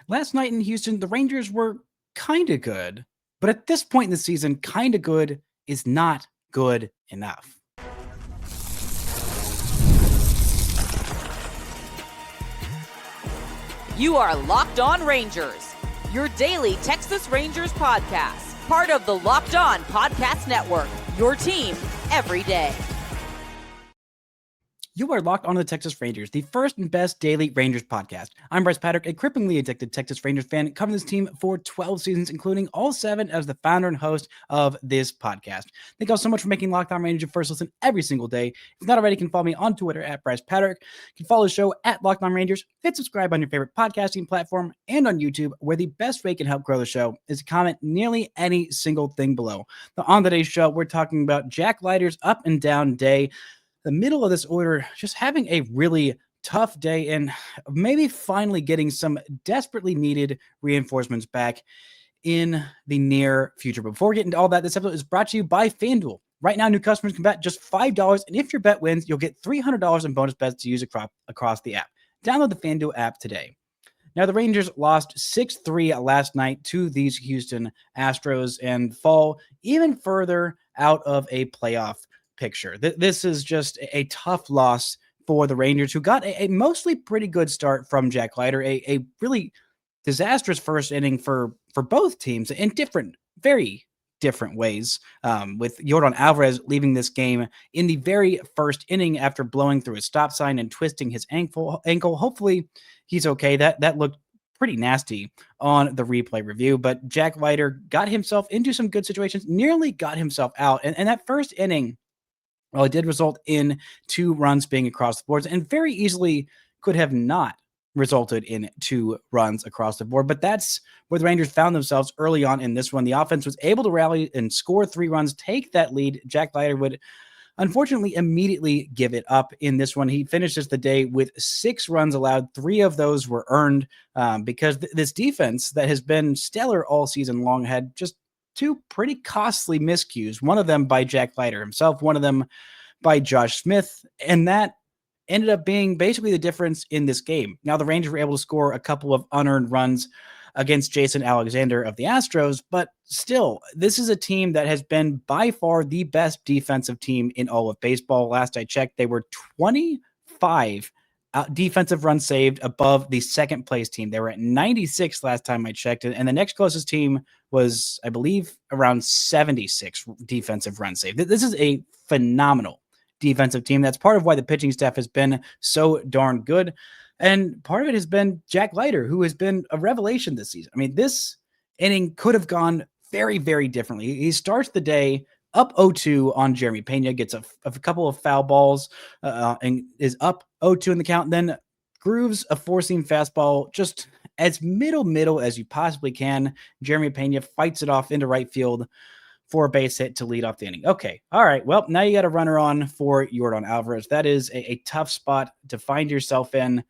Last night in Houston, the Rangers were kind of good, but at this point in the season, kind of good is not good enough. You are Locked On Rangers, your daily Texas Rangers podcast, part of the Locked On Podcast Network, your team every day. You are locked on the Texas Rangers, the first and best daily Rangers podcast. I'm Bryce Patrick, a cripplingly addicted Texas Rangers fan, covering this team for 12 seasons, including all 7 as the founder and host of this podcast. Thank you all so much for making Locked On Rangers your first listen every single day. If not already, you can follow me on Twitter at Bryce Patrick. You can follow the show at Locked On Rangers. Hit subscribe on your favorite podcasting platform and on YouTube, where the best way you can help grow the show is to comment nearly any single thing below. Now, on today's show, we're talking about Jack Leiter's up and down day. The middle of this order just having a really tough day and maybe finally getting some desperately needed reinforcements back in the near future. But before we get into all that, this episode is brought to you by FanDuel. Right now, new customers can bet just $5, and if your bet wins, you'll get $300 in bonus bets to use across the app. Download the FanDuel app today. Now, the Rangers lost 6-3 last night to these Houston Astros and fall even further out of a playoff picture. This is just a tough loss for the Rangers, who got a mostly pretty good start from Jack Leiter, a really disastrous first inning for both teams in very different ways, with Yordan Alvarez leaving this game in the very first inning after blowing through a stop sign and twisting his ankle. Hopefully he's okay. That looked pretty nasty on the replay review, but Jack Leiter got himself into some good situations, nearly got himself out. And that first inning, well, it did result in 2 runs being across the boards and very easily could have not resulted in 2 runs across the board. But that's where the Rangers found themselves early on in this one. The offense was able to rally and score 3 runs, take that lead. Jack Leiter would unfortunately immediately give it up in this one. He finishes the day with 6 runs allowed. 3 of those were earned because this defense that has been stellar all season long had just 2 pretty costly miscues, one of them by Jack Leiter himself, one of them by Josh Smith, and that ended up being basically the difference in this game. Now, the Rangers were able to score a couple of unearned runs against Jason Alexander of the Astros, but still, this is a team that has been by far the best defensive team in all of baseball. Last I checked, they were 25 defensive runs saved above the second place team. They were at 96 last time I checked, and the next closest team was, I believe, around 76 defensive runs saved. This is a phenomenal defensive team. That's part of why the pitching staff has been so darn good. And part of it has been Jack Leiter, who has been a revelation this season. I mean, this inning could have gone very, very differently. He starts the day up 0-2 on Jeremy Pena, gets a couple of foul balls and is up 0-2 in the count, then grooves a 4-seam fastball just as middle as you possibly can. Jeremy Pena fights it off into right field for a base hit to lead off the inning. Okay, all right, well, now you got a runner on for Yordan Alvarez. That is a tough spot to find yourself in.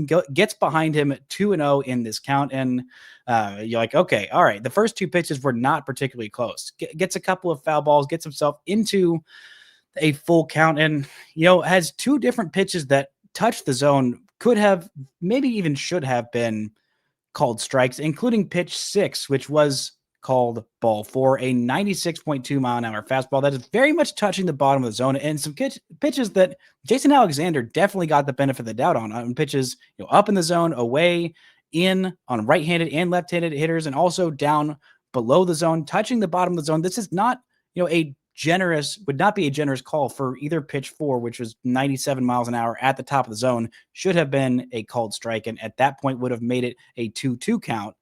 Gets behind him 2-0 in this count, and you're like, okay, all right. The first 2 pitches were not particularly close. Gets a couple of foul balls, gets himself into a full count, and has 2 different pitches that touch the zone, could have, maybe even should have been called strikes, including pitch 6, which was called ball 4, a 96.2 mile an hour fastball that is very much touching the bottom of the zone, and some pitches that Jason Alexander definitely got the benefit of the doubt on pitches, up in the zone, away, in, on right-handed and left-handed hitters, and also down below the zone, touching the bottom of the zone. This is not, would not be a generous call for either pitch 4, which was 97 miles an hour at the top of the zone, should have been a called strike, and at that point would have made it a 2-2 count.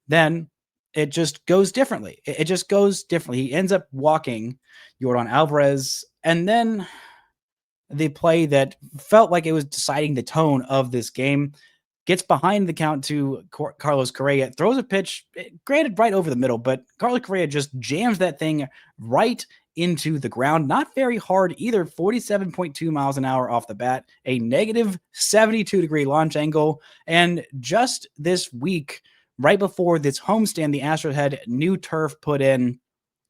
Then it just goes differently. It just goes differently. He ends up walking Yordan Alvarez, and then the play that felt like it was deciding the tone of this game gets behind the count to Carlos Correa, throws a pitch, granted right over the middle, but Carlos Correa just jams that thing right into the ground. Not very hard either, 47.2 miles an hour off the bat, a negative 72-degree launch angle, and just this week, right before this homestand, the Astros had new turf put in,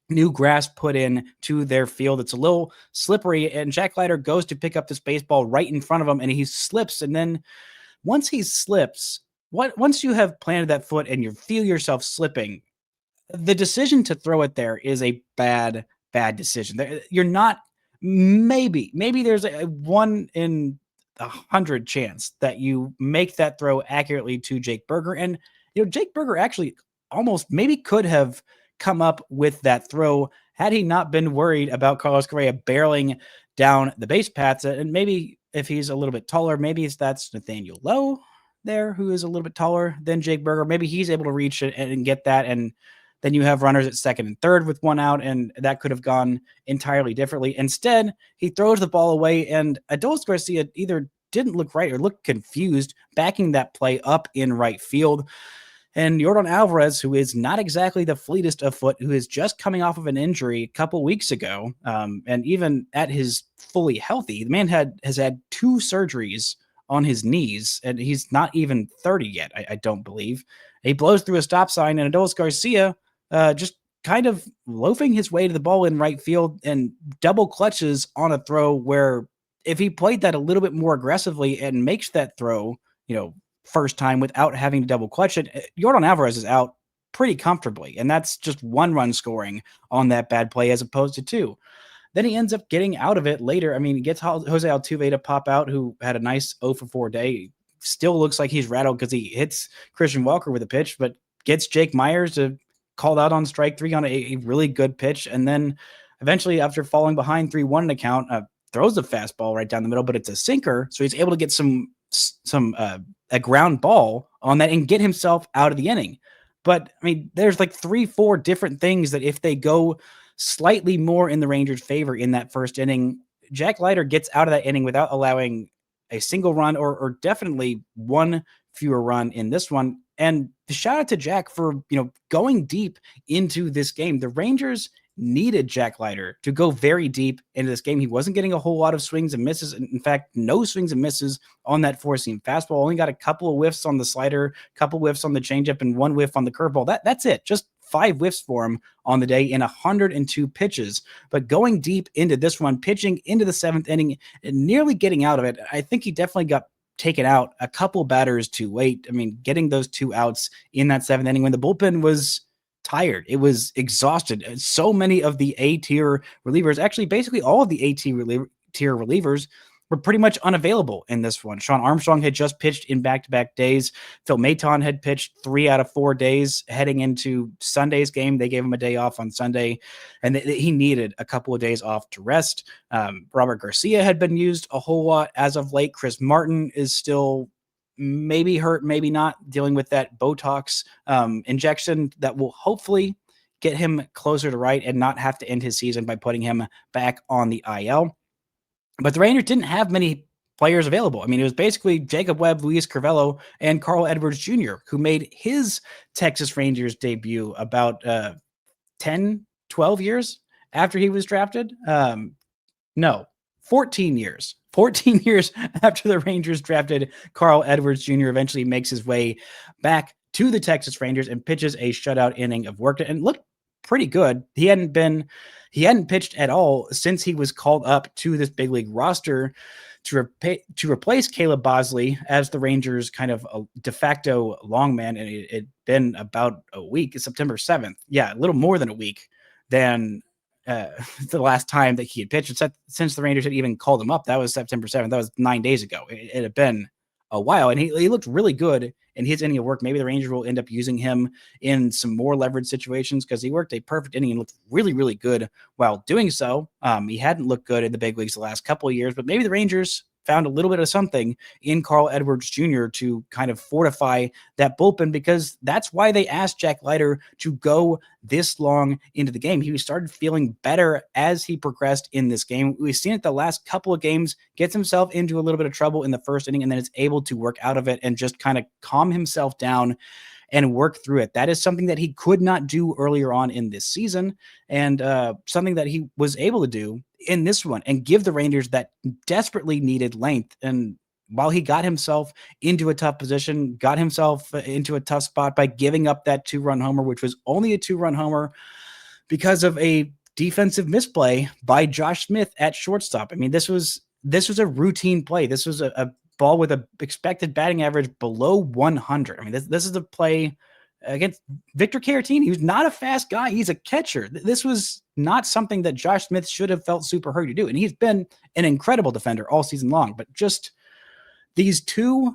new grass put in to their field. It's a little slippery, and Jack Leiter goes to pick up this baseball right in front of him, and he slips. And then once he slips, once you have planted that foot and you feel yourself slipping, the decision to throw it there is a bad decision. You're not maybe there's a 1 in 100 chance that you make that throw accurately to Jake Berger. And Jake Berger actually almost maybe could have come up with that throw had he not been worried about Carlos Correa barreling down the base paths. And maybe if he's a little bit taller, maybe that's Nathaniel Lowe there, who is a little bit taller than Jake Berger. Maybe he's able to reach it and get that, and then you have runners at second and third with one out, and that could have gone entirely differently. Instead, he throws the ball away, and Adolis Garcia either didn't look right or looked confused, backing that play up in right field. And Yordan Alvarez, who is not exactly the fleetest of foot, who is just coming off of an injury a couple weeks ago, and even at his fully healthy, the man has had 2 surgeries on his knees, and he's not even 30 yet, I don't believe. He blows through a stop sign, and Adolis Garcia just kind of loafing his way to the ball in right field and double clutches on a throw where if he played that a little bit more aggressively and makes that throw, first time without having to double clutch it, Yordan Alvarez is out pretty comfortably. And that's just 1 run scoring on that bad play as opposed to 2. Then he ends up getting out of it later. I mean, he gets Jose Altuve to pop out, who had a nice 0 for 4 day. Still looks like he's rattled because he hits Christian Walker with a pitch, but gets Jake Myers to called out on strike 3 on a really good pitch. And then eventually, after falling behind 3-1 in a count, throws a fastball right down the middle, but it's a sinker. So he's able to get a ground ball on that and get himself out of the inning. But I mean, there's like 3-4 different things that if they go slightly more in the Rangers' favor in that first inning, Jack Leiter gets out of that inning without allowing a single run or definitely 1 fewer run in this one. And shout out to Jack for, going deep into this game. The Rangers needed Jack Leiter to go very deep into this game. He wasn't getting a whole lot of swings and misses. In fact, no swings and misses on that 4-seam fastball. Only got a couple of whiffs on the slider, a couple whiffs on the changeup, and 1 whiff on the curveball. That's it. Just 5 whiffs for him on the day in 102 pitches. But going deep into this one, pitching into the 7th inning, and nearly getting out of it, I think he definitely got taken out a couple batters too late. I mean, getting those 2 outs in that 7th inning when the bullpen was tired, it was exhausted. So many of the A-tier relievers, actually basically all of the A-tier relievers, were pretty much unavailable in this one. Sean Armstrong had just pitched in back-to-back days. Phil Maton had pitched 3 out of 4 days heading into Sunday's game. They gave him a day off on Sunday, and he needed a couple of days off to rest. Robert Garcia had been used a whole lot as of late. Chris Martin is still maybe hurt, maybe not, dealing with that Botox injection that will hopefully get him closer to right and not have to end his season by putting him back on the IL. But the Rangers didn't have many players available. I mean, it was basically Jacob Webb, Luis Crivello, and Carl Edwards Jr., who made his Texas Rangers debut about 10, 12 years after he was drafted. No, 14 years. 14 years after the Rangers drafted Carl Edwards Jr., eventually makes his way back to the Texas Rangers and pitches a shutout inning of work and looked pretty good. He hadn't pitched at all since he was called up to this big league roster to replace Caleb Bosley as the Rangers kind of a de facto longman. And it had been about a week, September 7th. Yeah, a little more than a week than the last time that he had pitched. Since the Rangers had even called him up, that was September 7th. That was 9 days ago. It had been a while, and he looked really good in his inning of work. Maybe the Rangers will end up using him in some more leverage situations because he worked a perfect inning and looked really, really good while doing so. He hadn't looked good in the big leagues the last couple of years, but maybe the Rangers found a little bit of something in Carl Edwards Jr. to kind of fortify that bullpen, because that's why they asked Jack Leiter to go this long into the game. He started feeling better as he progressed in this game. We've seen it the last couple of games, gets himself into a little bit of trouble in the first inning, and then is able to work out of it and just kind of calm himself down and work through it. That is something that he could not do earlier on in this season, and something that he was able to do in this one and give the Rangers that desperately needed length. And while he got himself into a tough position, got himself into a tough spot by giving up that 2-run homer, which was only a 2-run homer because of a defensive misplay by Josh Smith at shortstop. I mean, this was a routine play. This was a ball with a expected batting average below 100. I mean, this is a play against Victor Caratini, who's not a fast guy. He's a catcher. This was not something that Josh Smith should have felt super hurried to do. And he's been an incredible defender all season long, but just these two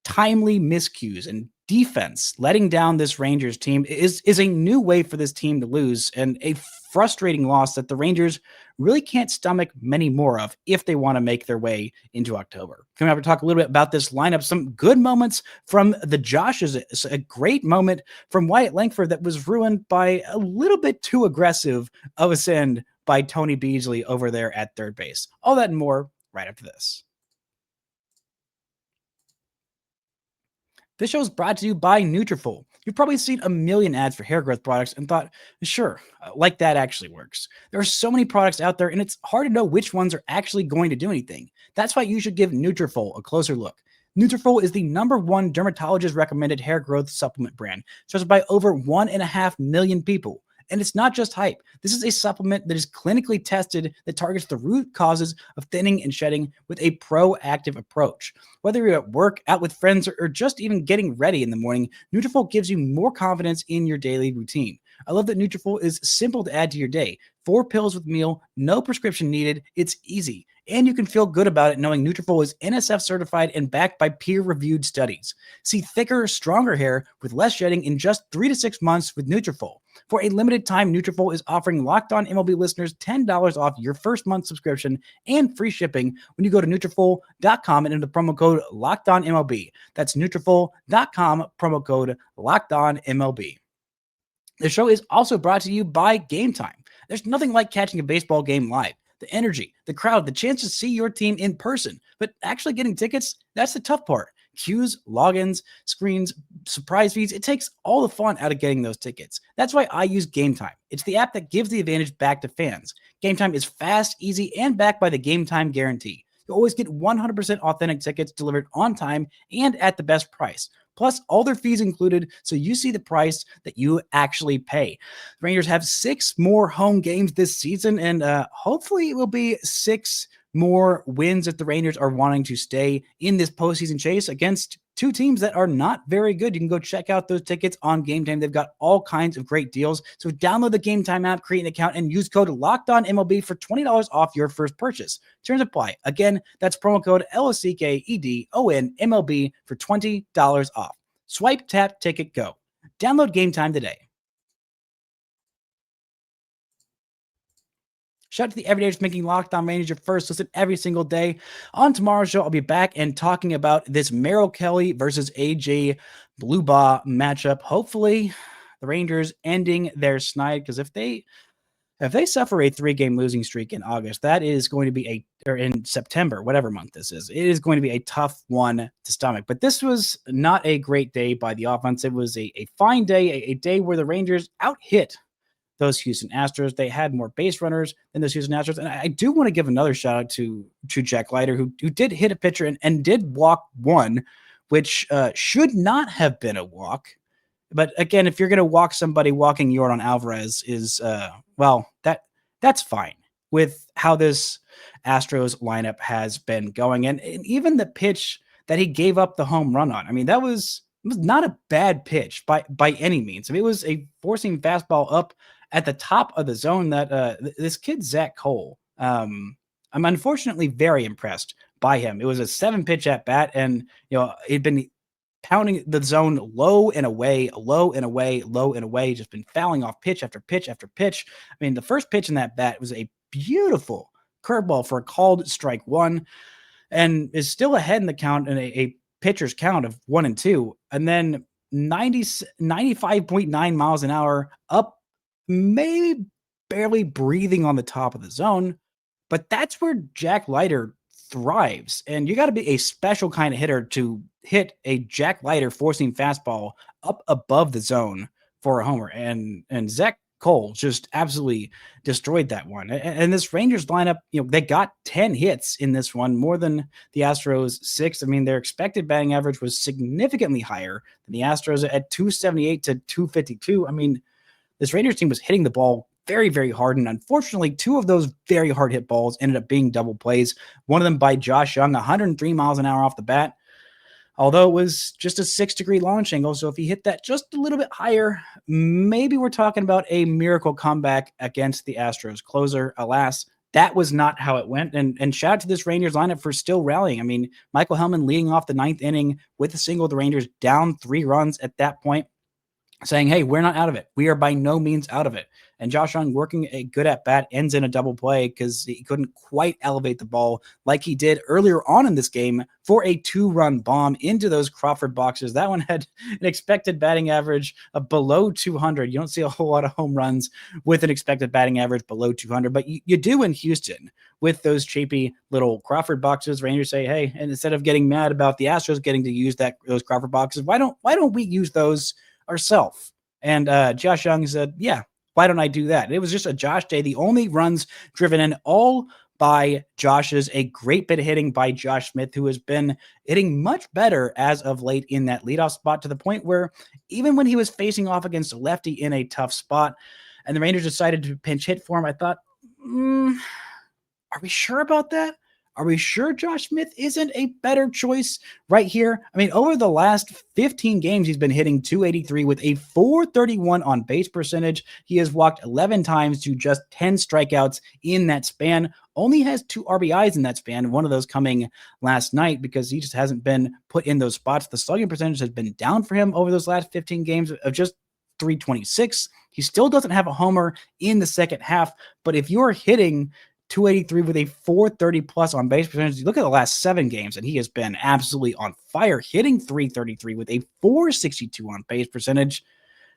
timely miscues and defense letting down this Rangers team is a new way for this team to lose, and a frustrating loss that the Rangers really can't stomach many more of if they want to make their way into October. Coming up to talk a little bit about this lineup, some good moments from the Joshes, a great moment from Wyatt Langford that was ruined by a little bit too aggressive of a send by Tony Beasley over there at third base. All that and more right after this. This show is brought to you by Nutrafol. You've probably seen a million ads for hair growth products and thought, sure, like that actually works. There are so many products out there, and it's hard to know which ones are actually going to do anything. That's why you should give Nutrafol a closer look. Nutrafol is the #1 dermatologist-recommended hair growth supplement brand, trusted by over 1.5 million people. And it's not just hype. This is a supplement that is clinically tested that targets the root causes of thinning and shedding with a proactive approach. Whether you're at work, out with friends, or just even getting ready in the morning, Nutrafol gives you more confidence in your daily routine. I love that Nutrafol is simple to add to your day. 4 pills with meal, no prescription needed. It's easy. And you can feel good about it knowing Nutrafol is NSF certified and backed by peer-reviewed studies. See thicker, stronger hair with less shedding in just 3 to 6 months with Nutrafol. For a limited time, Nutrafol is offering Locked On MLB listeners $10 off your first month subscription and free shipping when you go to Nutrafol.com and enter the promo code LOCKEDONMLB. That's Nutrafol.com, promo code LOCKEDONMLB. The show is also brought to you by Gametime. There's nothing like catching a baseball game live. The energy, the crowd, the chance to see your team in person. But actually getting tickets, that's the tough part. Queues, logins, screens, surprise feeds. It takes all the fun out of getting those tickets. That's why I use Gametime. It's the app that gives the advantage back to fans. Gametime is fast, easy, and backed by the Gametime guarantee. You always get 100% authentic tickets delivered on time and at the best price. Plus, all their fees included, so you see the price that you actually pay. The Rangers have 6 more home games this season, and hopefully it will be 6 more wins if the Rangers are wanting to stay in this postseason chase against 2 teams that are not very good. You can go check out those tickets on Gametime. They've got all kinds of great deals. So download the Gametime app, create an account, and use code LOCKEDONMLB for $20 off your first purchase. Terms apply. Again, that's promo code LOCKEDONMLB for $20 off. Swipe, tap, ticket, go. Download Gametime today. Shout out to the everydayers making Locked On Rangers your first listen every single day. On tomorrow's show, I'll be back and talking about this Merrill Kelly versus AJ Blubaugh matchup. Hopefully, the Rangers ending their snide, because if they suffer a 3-game losing streak in August, that is going to be or in September, whatever month this is, it is going to be a tough one to stomach. But this was not a great day by the offense. It was a fine day, a day where the Rangers out-hit those Houston Astros. They had more base runners than those Houston Astros. And I do want to give another shout out to Jack Leiter, who did hit a pitcher and did walk one, which should not have been a walk. But again, if you're going to walk somebody, walking Yordan Alvarez is, that's fine with how this Astros lineup has been going. And even the pitch that he gave up the home run on, I mean, it was not a bad pitch by any means. I mean, it was a four-seam fastball up at the top of the zone that this kid, Zach Cole, I'm unfortunately very impressed by him. It was a 7-pitch at bat, and he'd been pounding the zone low and away, low and away, low and away, just been fouling off pitch after pitch after pitch. I mean, the first pitch in that bat was a beautiful curveball for a called strike one, and is still ahead in the count in a pitcher's count of 1-2, and then 95.9 miles an hour up, maybe barely breathing on the top of the zone. But that's where Jack Leiter thrives. And you got to be a special kind of hitter to hit a Jack Leiter four-seam fastball up above the zone for a homer. And Zach Cole just absolutely destroyed that one. And this Rangers lineup, they got 10 hits in this one, more than the Astros 6. I mean, their expected batting average was significantly higher than the Astros at 278 to 252. I mean, this Rangers team was hitting the ball very, very hard. And unfortunately, two of those very hard hit balls ended up being double plays. One of them by Josh Young, 103 miles an hour off the bat, although it was just a 6-degree launch angle. So if he hit that just a little bit higher, maybe we're talking about a miracle comeback against the Astros closer. Alas, that was not how it went. And shout out to this Rangers lineup for still rallying. I mean, Michael Hellman leading off the 9th inning with a single, the Rangers down 3 runs at that point, saying, hey, we're not out of it. We are by no means out of it. And Josh Young working a good at bat ends in a double play because he couldn't quite elevate the ball like he did earlier on in this game for a 2-run bomb into those Crawford boxes. That one had an expected batting average of below 200. You don't see a whole lot of home runs with an expected batting average below 200, but you do in Houston with those cheapy little Crawford boxes. Rangers say, hey, and instead of getting mad about the Astros getting to use those Crawford boxes, why don't we use those ourselves? And Josh Young said, yeah, why don't I do that? It was just a Josh day. The only runs driven in all by Josh's, a great bit of hitting by Josh Smith, who has been hitting much better as of late in that leadoff spot, to the point where even when he was facing off against a lefty in a tough spot and the Rangers decided to pinch hit for him, I thought, are we sure about that? Are we sure Josh Smith isn't a better choice right here? I mean, over the last 15 games, he's been hitting .283 with a .431 on base percentage. He has walked 11 times to just 10 strikeouts in that span. Only has 2 RBIs in that span, one of those coming last night because he just hasn't been put in those spots. The slugging percentage has been down for him over those last 15 games of just .326. He still doesn't have a homer in the second half, but if you're hitting .283 with a .430 plus on base percentage, you look at the last 7 games, and he has been absolutely on fire, hitting .333 with a .462 on base percentage.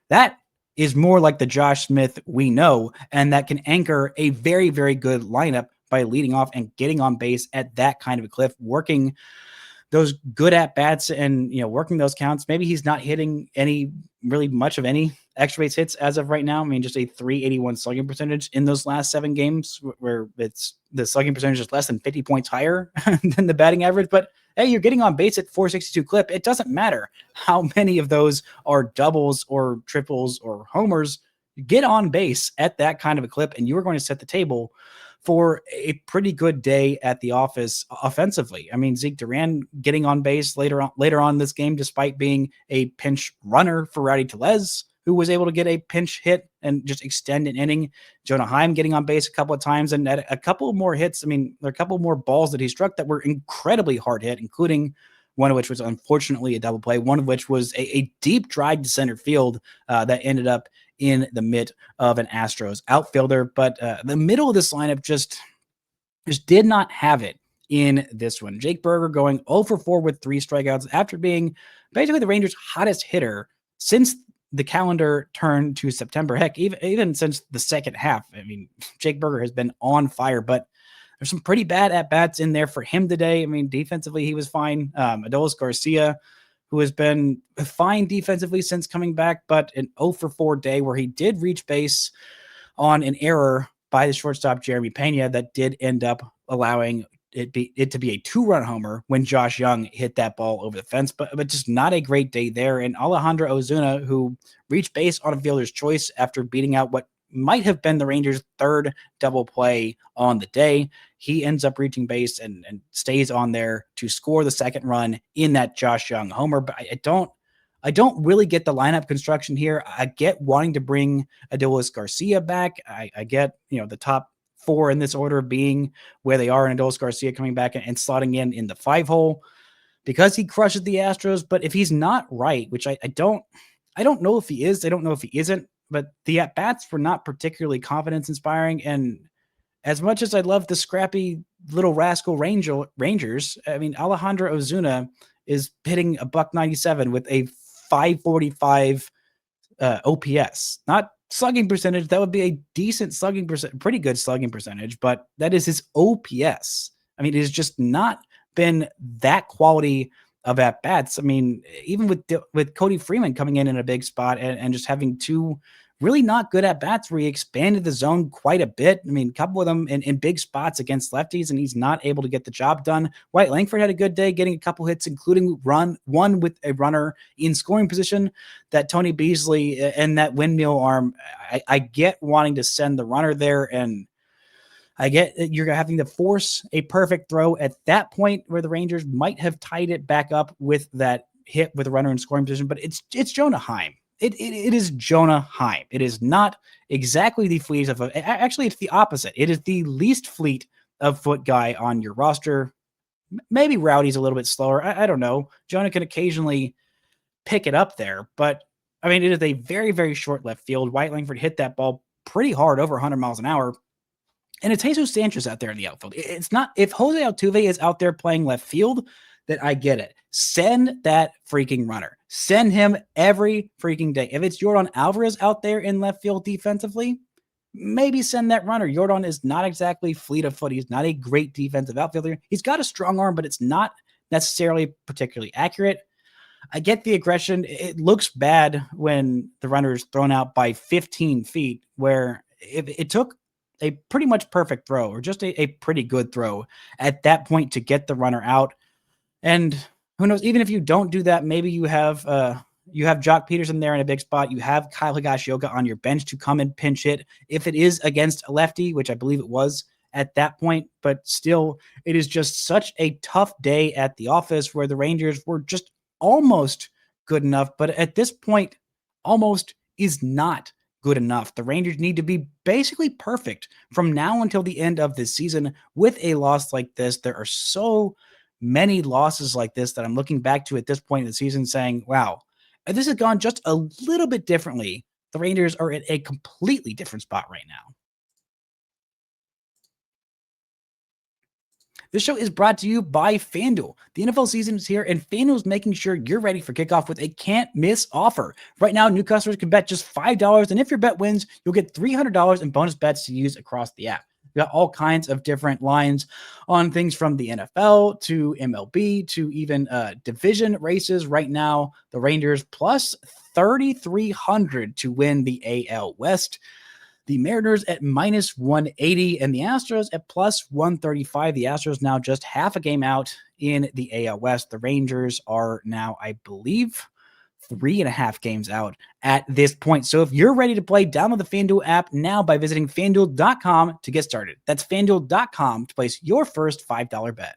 That is more like the Josh Smith we know, and that can anchor a very, very good lineup by leading off and getting on base at that kind of a clip, working those good at bats and, working those counts. Maybe he's not hitting much of any extra base hits as of right now. I mean, just a .381 slugging percentage in those last 7 games, where it's the slugging percentage is less than 50 points higher than the batting average. But hey, you're getting on base at .462 clip. It doesn't matter how many of those are doubles or triples or homers. You get on base at that kind of a clip, and you are going to set the table for a pretty good day at the office offensively. I mean, Zeke Duran getting on base later on this game, despite being a pinch runner for Rowdy Tellez, who was able to get a pinch hit and just extend an inning. Jonah Heim getting on base a couple of times, and at a couple more hits. I mean, there are a couple more balls that he struck that were incredibly hard hit, including one of which was unfortunately a double play, one of which was a deep drive to center field that ended up in the mitt of an Astros outfielder. But the middle of this lineup just did not have it in this one. Jake Berger going 0 for 4 with 3 strikeouts after being basically the Rangers' hottest hitter since the calendar turned to September. Heck, even since the second half. I mean, Jake Berger has been on fire, but there's some pretty bad at-bats in there for him today. I mean, defensively, he was fine. Adolis Garcia, who has been fine defensively since coming back, but an 0 for 4 day where he did reach base on an error by the shortstop Jeremy Pena that did end up allowing it to be a 2-run homer when Josh Young hit that ball over the fence, but just not a great day there. And Alejandro Ozuna, who reached base on a fielder's choice after beating out what might have been the Rangers' 3rd double play on the day. He ends up reaching base and stays on there to score the 2nd run in that Josh Young homer. But I don't really get the lineup construction here. I get wanting to bring Adolis Garcia back. I get, the top 4 in this order being where they are, and Adolis Garcia coming back and slotting in the 5 hole because he crushes the Astros. But if he's not right, which I don't know if he is, I don't know if he isn't, but the at-bats were not particularly confidence-inspiring. And as much as I love the scrappy little rascal Rangers, I mean, Alejandro Ozuna is hitting a .197 with a .545 OPS. Not slugging percentage. That would be a decent slugging percentage, pretty good slugging percentage, but that is his OPS. I mean, it has just not been that quality of at-bats. I mean, even with Cody Freeman coming in a big spot and just having 2 really not good at bats where he expanded the zone quite a bit. I mean, a couple of them in big spots against lefties, and he's not able to get the job done. White Langford had a good day, getting a couple hits, including one with a runner in scoring position. That Tony Beasley and that windmill arm, I get wanting to send the runner there, and I get you're having to force a perfect throw at that point where the Rangers might have tied it back up with that hit with a runner in scoring position, but it's Jonah Heim. It is Jonah Heim. It is not exactly the fleet of actually it's the opposite. It is the least fleet of foot guy on your roster. Maybe Rowdy's a little bit slower. I don't know. Jonah can occasionally pick it up there, but I mean, it is a very, very short left field. White Langford hit that ball pretty hard, over 100 miles an hour. And it's Jesus Sanchez out there in the outfield. It's not, if Jose Altuve is out there playing left field, then I get it. Send that freaking runner. Send him every freaking day. If it's Yordan Alvarez out there in left field defensively, maybe send that runner. Yordan is not exactly fleet of foot. He's not a great defensive outfielder. He's got a strong arm, but it's not necessarily particularly accurate. I get the aggression. It looks bad when the runner is thrown out by 15 feet, where if it took a pretty much perfect throw or just a pretty good throw at that point to get the runner out. And who knows, even if you don't do that, maybe you have Jock Peterson there in a big spot. You have Kyle Higashioka on your bench to come and pinch hit if it is against a lefty, which I believe it was at that point. But still, it is just such a tough day at the office where the Rangers were just almost good enough. But at this point, almost is not good enough. The Rangers need to be basically perfect from now until the end of this season. With a loss like this, there are so many losses like this that I'm looking back to at this point in the season saying, wow, if this has gone just a little bit differently, the Rangers are at a completely different spot right now. This show is brought to you by FanDuel. The NFL season is here, and FanDuel is making sure you're ready for kickoff with a can't-miss offer. Right now, new customers can bet just $5, and if your bet wins, you'll get $300 in bonus bets to use across the app. We got all kinds of different lines on things from the NFL to MLB to even division races. Right now, the Rangers plus 3,300 to win the AL West. The Mariners at minus 180 and the Astros at plus 135. The Astros now just half a game out in the AL West. The Rangers are now, I believe, 3.5 games out at this point. So if you're ready to play, download the FanDuel app now by visiting FanDuel.com to get started. That's FanDuel.com to place your first $5 bet.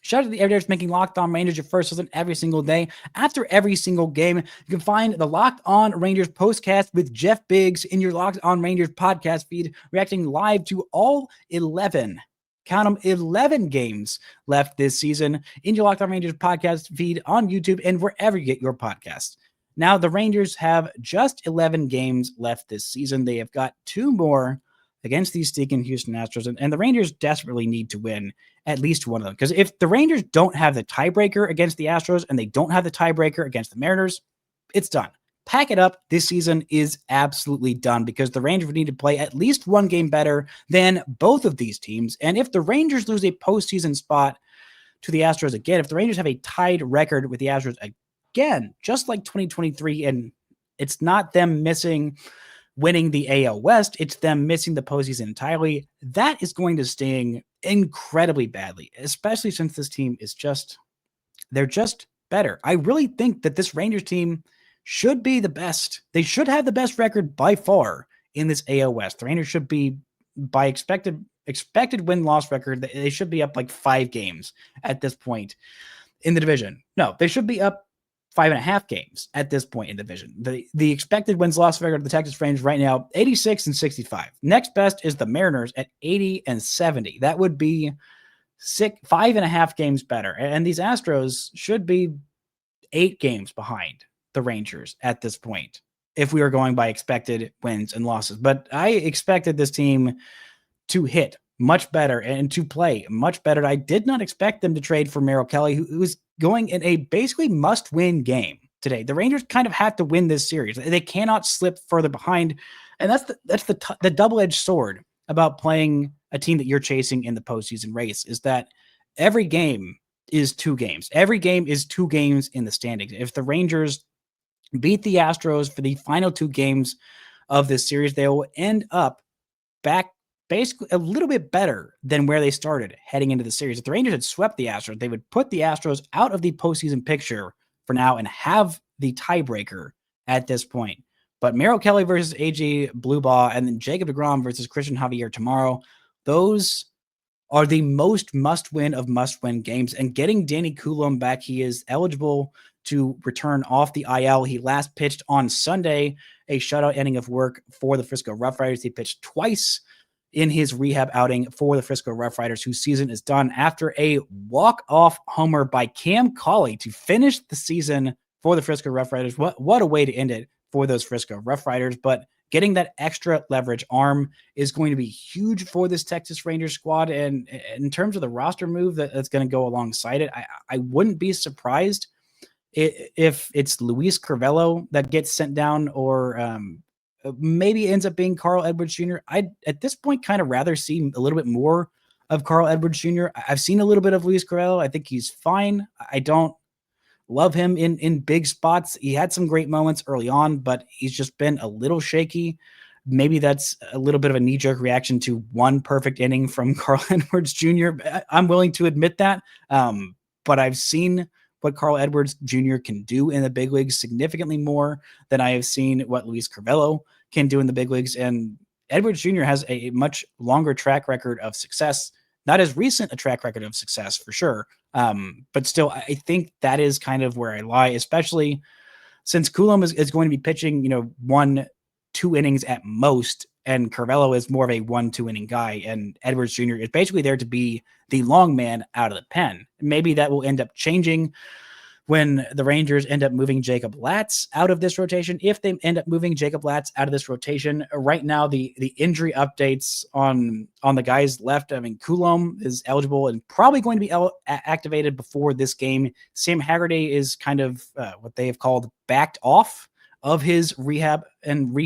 Shout out to the everydayers making Locked On Rangers your first listen every single day. After every single game, you can find the Locked On Rangers postcast with Jeff Biggs in your Locked On Rangers podcast feed, reacting live to all 11, count them, 11 games left this season in your Locked On Rangers podcast feed on YouTube and wherever you get your podcasts. Now, the Rangers have just 11 games left this season. They have got 2 more against these stinking Houston Astros, and the Rangers desperately need to win at least one of them. Because if the Rangers don't have the tiebreaker against the Astros and they don't have the tiebreaker against the Mariners, it's done. Pack it up. This season is absolutely done because the Rangers would need to play at least one game better than both of these teams. And if the Rangers lose a postseason spot to the Astros again, if the Rangers have a tied record with the Astros again, just like 2023, and it's not them winning the AL West, it's them missing the postseason entirely, that is going to sting incredibly badly, especially since this team is they're just better. I really think that this Rangers team should be the best. They should have the best record by far in this AL West. The Rangers should be, by expected win-loss record, they should be up like 5 games at this point in the division. No, they should be up 5.5 games at this point in the division. The expected wins-loss record of the Texas Rangers right now, 86-65. Next best is the Mariners at 80-70. That would be 5.5 games better. And these Astros should be 8 games behind the Rangers at this point if we were going by expected wins and losses. But I expected this team to hit much better and to play much better. I did not expect them to trade for Merrill Kelly, who was going in a basically must-win game today. The Rangers kind of have to win this series. They cannot slip further behind, and that's the double-edged sword about playing a team that you're chasing in the postseason race, is that every game is 2 games. Every game is 2 games in the standings. If the Rangers beat the Astros for the final 2 games of this series, they will end up back basically a little bit better than where they started heading into the series. If the Rangers had swept the Astros, they would put the Astros out of the postseason picture for now and have the tiebreaker at this point. But Merrill Kelly versus AJ Bluebaugh and then Jacob deGrom versus Christian Javier tomorrow, those are the most must-win of must-win games. And getting Danny Coulomb back, he is eligible to return off the IL. He last pitched on Sunday, a shutout inning of work for the Frisco Rough Riders. He pitched twice in his rehab outing for the Frisco Rough Riders, whose season is done after a walk-off homer by Cam Cauley to finish the season for the Frisco Rough Riders. What a way to end it for those Frisco Rough Riders. But getting that extra leverage arm is going to be huge for this Texas Rangers squad. And in terms of the roster move that's going to go alongside it, I wouldn't be surprised if it's Luis Crivello that gets sent down, or maybe ends up being Carl Edwards Jr. I'd at this point kind of rather see a little bit more of Carl Edwards Jr. I've seen a little bit of Luis Crivello. I think he's fine. I don't love him in big spots. He had some great moments early on, but he's just been a little shaky. Maybe that's a little bit of a knee-jerk reaction to one perfect inning from Carl Edwards Jr. I'm willing to admit that. But I've seen what Carl Edwards Jr. can do in the big leagues significantly more than I have seen what Luis Crivello can do in the big leagues. And Edwards Jr. has a much longer track record of success, not as recent a track record of success for sure. But still, I think that is kind of where I lie, especially since Coulomb is going to be pitching, 1-2 innings at most, and Crivello is more of a 1-2 inning guy, and Edwards Jr. is basically there to be the long man out of the pen. Maybe that will end up changing when the Rangers end up moving Jacob Latz out of this rotation. If they end up moving Jacob Latz out of this rotation, right now the injury updates on the guys left, I mean, Coulomb is eligible and probably going to be activated before this game. Sam Haggerty is kind of what they have called backed off of his rehab and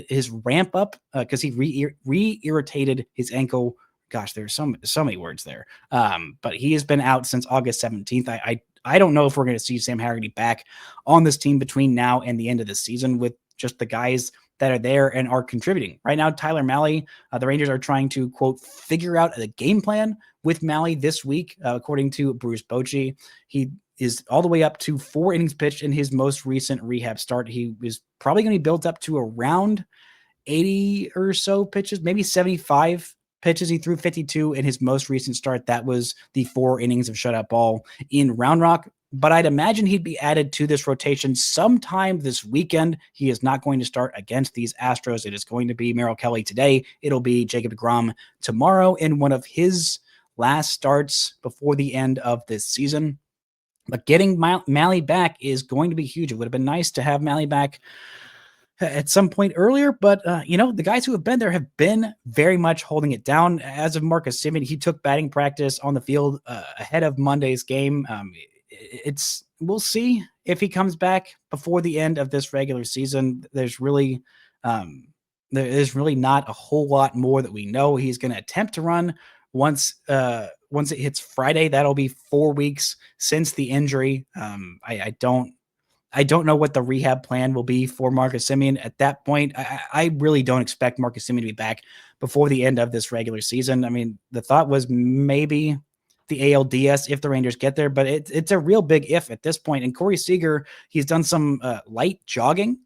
his ramp up because he re-irritated his ankle. Gosh, there's so many words there. But he has been out since August 17th. I don't know if we're going to see Sam Haggerty back on this team between now and the end of the season with just the guys that are there and are contributing. Right now, Tyler Mahle, the Rangers are trying to, quote, figure out the game plan with Mahle this week, according to Bruce Bochy. He is all the way up to 4 innings pitched in his most recent rehab start. He is probably going to be built up to around 80 or so pitches, maybe 75 pitches. He threw 52 in his most recent start. That was the 4 innings of shutout ball in Round Rock. But I'd imagine he'd be added to this rotation sometime this weekend. He is not going to start against these Astros. It is going to be Merrill Kelly today. It'll be Jacob deGrom tomorrow in one of his last starts before the end of this season. But getting Mahle back is going to be huge. It would have been nice to have Mahle back at some point earlier, but the guys who have been there have been very much holding it down. As of Marcus Semien, he took batting practice on the field ahead of Monday's game. We'll see if he comes back before the end of this regular season. There's really not a whole lot more that we know. He's going to attempt to run once it hits Friday. That'll be 4 weeks since the injury. I don't know what the rehab plan will be for Marcus Semien at that point. I really don't expect Marcus Semien to be back before the end of this regular season. I mean, the thought was maybe the ALDS if the Rangers get there, but it's a real big if at this point. And Corey Seager, he's done some light jogging.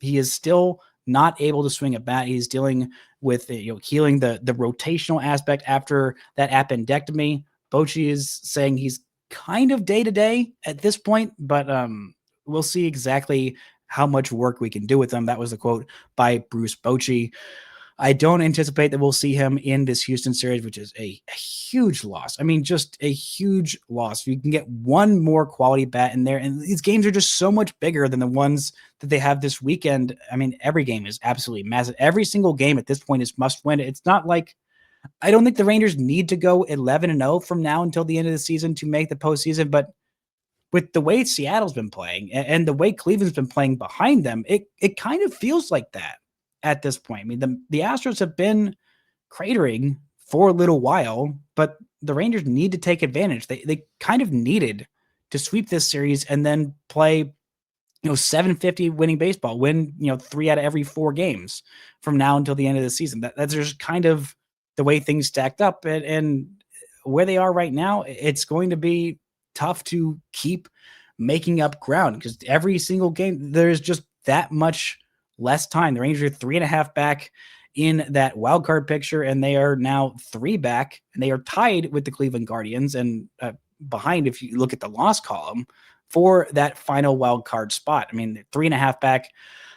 He is still not able to swing a bat. He's dealing with healing the rotational aspect after that appendectomy. Bochy is saying he's kind of day-to-day at this point, but we'll see exactly how much work we can do with him. That was the quote by Bruce Bochy. I don't anticipate that we'll see him in this Houston series, which is a huge loss. I mean, just a huge loss. You can get one more quality bat in there, and these games are just so much bigger than the ones that they have this weekend. I mean, every game is absolutely massive. Every single game at this point is must win. It's not like I don't think the Rangers need to go 11-0 from now until the end of the season to make the postseason, but with the way Seattle's been playing and the way Cleveland's been playing behind them, it kind of feels like that at this point. I mean, the Astros have been cratering for a little while, but the Rangers need to take advantage. They kind of needed to sweep this series and then play, 750 winning baseball, win, 3 out of every 4 games from now until the end of the season. That's just kind of the way things stacked up. And where they are right now, it's going to be tough to keep making up ground because every single game, there's just that much less time. The Rangers are 3.5 back in that wild card picture, and they are now 3 back, and they are tied with the Cleveland Guardians and behind, if you look at the loss column, for that final wild card spot. I mean, 3.5 back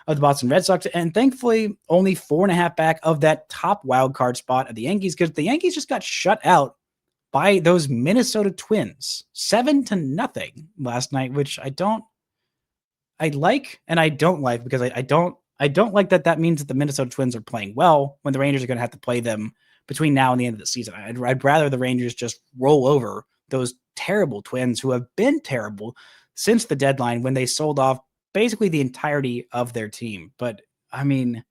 of the Boston Red Sox, and thankfully only 4.5 back of that top wild card spot of the Yankees, because the Yankees just got shut out by those Minnesota Twins 7-0 last night, which I like and I don't like, because I don't like that means that the Minnesota Twins are playing well when the Rangers are going to have to play them between now and the end of the season. I'd rather the Rangers just roll over those terrible Twins who have been terrible since the deadline, when they sold off basically the entirety of their team. But I mean,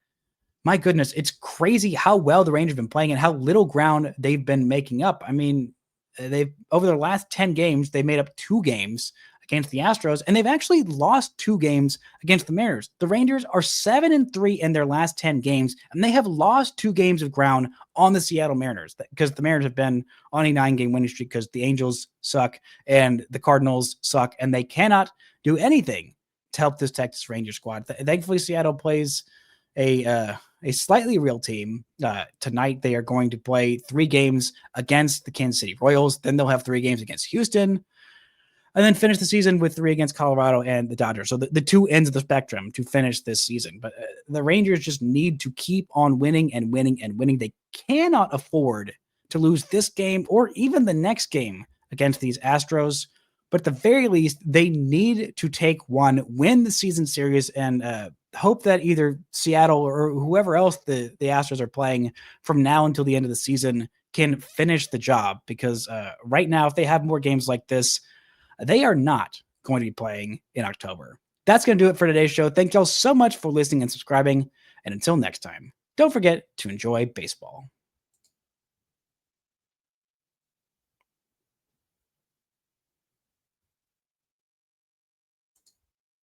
my goodness, it's crazy how well the Rangers have been playing and how little ground they've been making up. I mean, they've, over their last 10 games, they made up 2 games against the Astros, and they've actually lost 2 games against the Mariners. The Rangers are 7-3 in their last 10 games, and they have lost 2 games of ground on the Seattle Mariners, because the Mariners have been on a 9-game winning streak because the Angels suck and the Cardinals suck, and they cannot do anything to help this Texas Rangers squad. Thankfully, Seattle plays a slightly real team. Tonight, they are going to play 3 games against the Kansas City Royals. Then they'll have 3 games against Houston, and then finish the season with 3 against Colorado and the Dodgers. So the 2 ends of the spectrum to finish this season. But the Rangers just need to keep on winning and winning and winning. They cannot afford to lose this game or even the next game against these Astros. But at the very least, they need to take one, win the season series, and hope that either Seattle or whoever else the Astros are playing from now until the end of the season can finish the job. Because right now, if they have more games like this, they are not going to be playing in October. That's going to do it for today's show. Thank y'all so much for listening and subscribing. And until next time, don't forget to enjoy baseball.